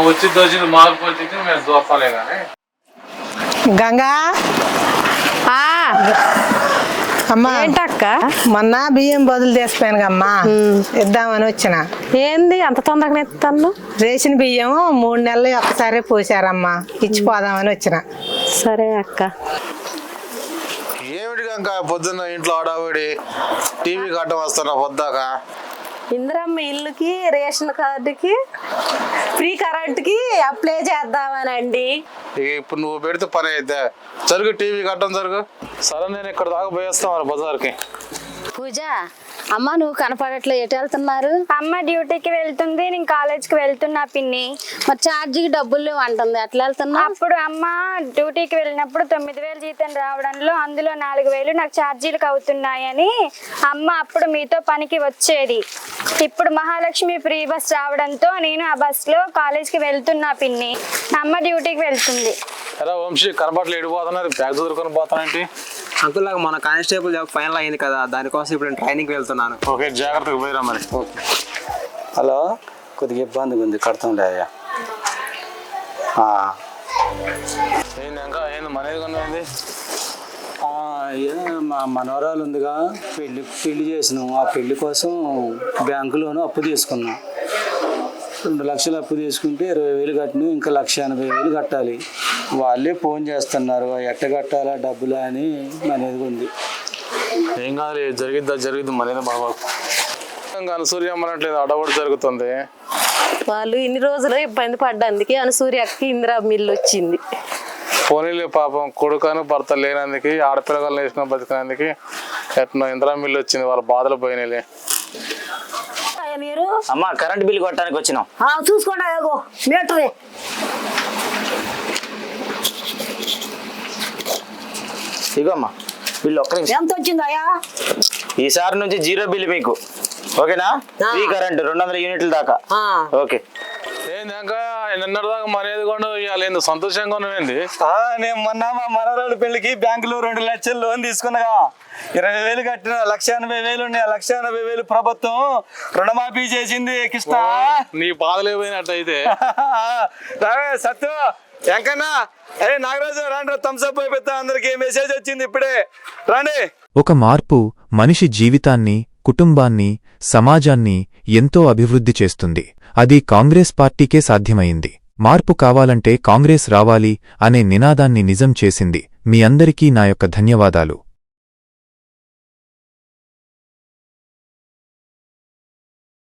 వచ్చి దోచింది మార్పు వచ్చింది మేము చూస్తాలే కానీ గంగా అమ్మా ఏంటక్క మొన్న బియ్యం బదులు తీసిపోయాను అమ్మా ఇద్దామని వచ్చిన. ఏంది అంత తొందరగా ఎత్తాను? రేషన్ బియ్యం 3 నెలలు ఒక్కసారే పోసారమ్మా, ఇచ్చిపోదామని వచ్చిన. సరే అక్క. ఏమిటి కనుక పొద్దున్న ఇంట్లో ఆడావిడి టీవీ కట్టం వస్తున్నా పొద్దాక? ఇందిరమ్మ ఇల్లుకి రేషన్ కార్డుకి ఫ్రీ కరెంట్కి అప్లై చేద్దామనండి. ఇప్పుడు నువ్వు పెడితే పని అయితే జరుగు, టీవీ కట్టం జరుగు. సరే నేను ఇక్కడ దాకా పోయేస్తాం మరి బజార్కి. పూజ అమ్మ నువ్వు కనపడట్లే, ఎటు వెళ్తున్నారు? అమ్మ డ్యూటీకి వెళ్తుంది, నేను కాలేజ్కి వెళ్తున్నా పిన్ని. మరి ఛార్జీకి డబ్బులు అంటుంది, ఎట్లా వెళ్తున్నా? అప్పుడు అమ్మ డ్యూటీకి వెళ్ళినప్పుడు 9,000 జీతం రావడంలో అందులో 4,000 నాకు ఛార్జీలకు అవుతున్నాయని అమ్మ అప్పుడు మీతో పనికి వచ్చేది. ఇప్పుడు మహాలక్ష్మి ఫ్రీ బస్ రావడంతో నేను ఆ బస్లో కాలేజ్కి వెళ్తున్నా పిన్ని. అమ్మ డ్యూటీకి వెళ్తుంది. ఎలా వంశీ కనపడలే, ఎడిపోతున్నారు? బ్యాగ్ చదువుకొని పోతానంటే అంకుల్ నాకు మన కానిస్టేబుల్ జాబ్ ఫైనల్ అయింది కదా, దానికోసం ఇప్పుడు నేను ట్రైనింగ్కి వెళ్తున్నాను. ఓకే, జాగ్రత్తగా పోయిరా మరి. ఓకే. హలో, కొద్దిగా ఇబ్బందిగా ఉంది, కడతాంలే అయ్యా. ఏంది ఇంకా ఏంది మనది కొన్నది? మా మనవరాలు ఉందిగా, పెళ్లి చేసినాం. ఆ పెళ్లి కోసం బ్యాంకులోనూ అప్పు తీసుకున్నాం. 2 లక్షలు అప్పు తీసుకుంటే 20,000 కట్టినాం, ఇంకా 1,80,000 కట్టాలి. వాళ్ళే ఫోన్ చేస్తున్నారు ఎట్ట కట్టాలా డబ్బులా అని అనేది ఉంది. ఏం కాదు, జరిగిద్ది మనది బాబా. ఇంకా సూర్యమ్మనట్లేదు, అడవడి జరుగుతుంది. వాళ్ళు ఇన్ని రోజులు ఇబ్బంది పడ్డందుకే అనసూర్యకి ఇందిరా మిల్లు వచ్చింది. పోనీలే పాపం, కొడుకను భర్త లేనందుకు, ఆడపిల్లలు వేసిన బతికినందుకు ఎట్నో ఇందిరా మిల్లు వచ్చింది, వాళ్ళ బాధలు పోయినాయిలే. మీరు అమ్మా కరెంట్ బిల్ కొట్టడానికి వచ్చినాం. చూసుకోండి మీటరే. ఇగోమ్మా బిల్లు, ఒక్క నిమిషం. ఎంత వచ్చిందయ్యా? ఈసారి నుంచి 0 బిల్ మీకు, ఓకేనా? ఫ్రీ కరెంట్ 200 యూనిట్ల దాకా. ఓకే. ఏంది ఇంకా నిన్నటిదాకా మనది కొండ ఇవ్వాలి, ఏంది సంతోషంగా ఉన్నది? నేను మొన్న మా మనవరాలు పెళ్లికి బ్యాంకులో 2 లక్షలు లోన్ తీసుకున్నాగా, 20,000 కట్టిన, 180,000 ఉన్నాయి. 180,000 ప్రభుత్వం రుణమాఫీ చేసింది. కృష్ణ నీ బాధలే పోయినట్టయితే. రావే సత్తు ఎంకన్నా, అరే నాగరాజు రాండి, థమ్స్అప్ అయిపోతా. అందరికి మెసేజ్ వచ్చింది ఇప్పుడే, రండి. ఒక మార్పు మనిషి జీవితాన్ని, కుటుంబాన్ని, సమాజాన్ని ఎంతో అభివృద్ధి చేస్తుంది. అది కాంగ్రెస్ పార్టీకే సాధ్యమైంది. మార్పు కావాలంటే కాంగ్రెస్ రావాలి అనే నినాదాన్ని నిజం చేసింది. మీ అందరికీ నా యొక్క ధన్యవాదాలు.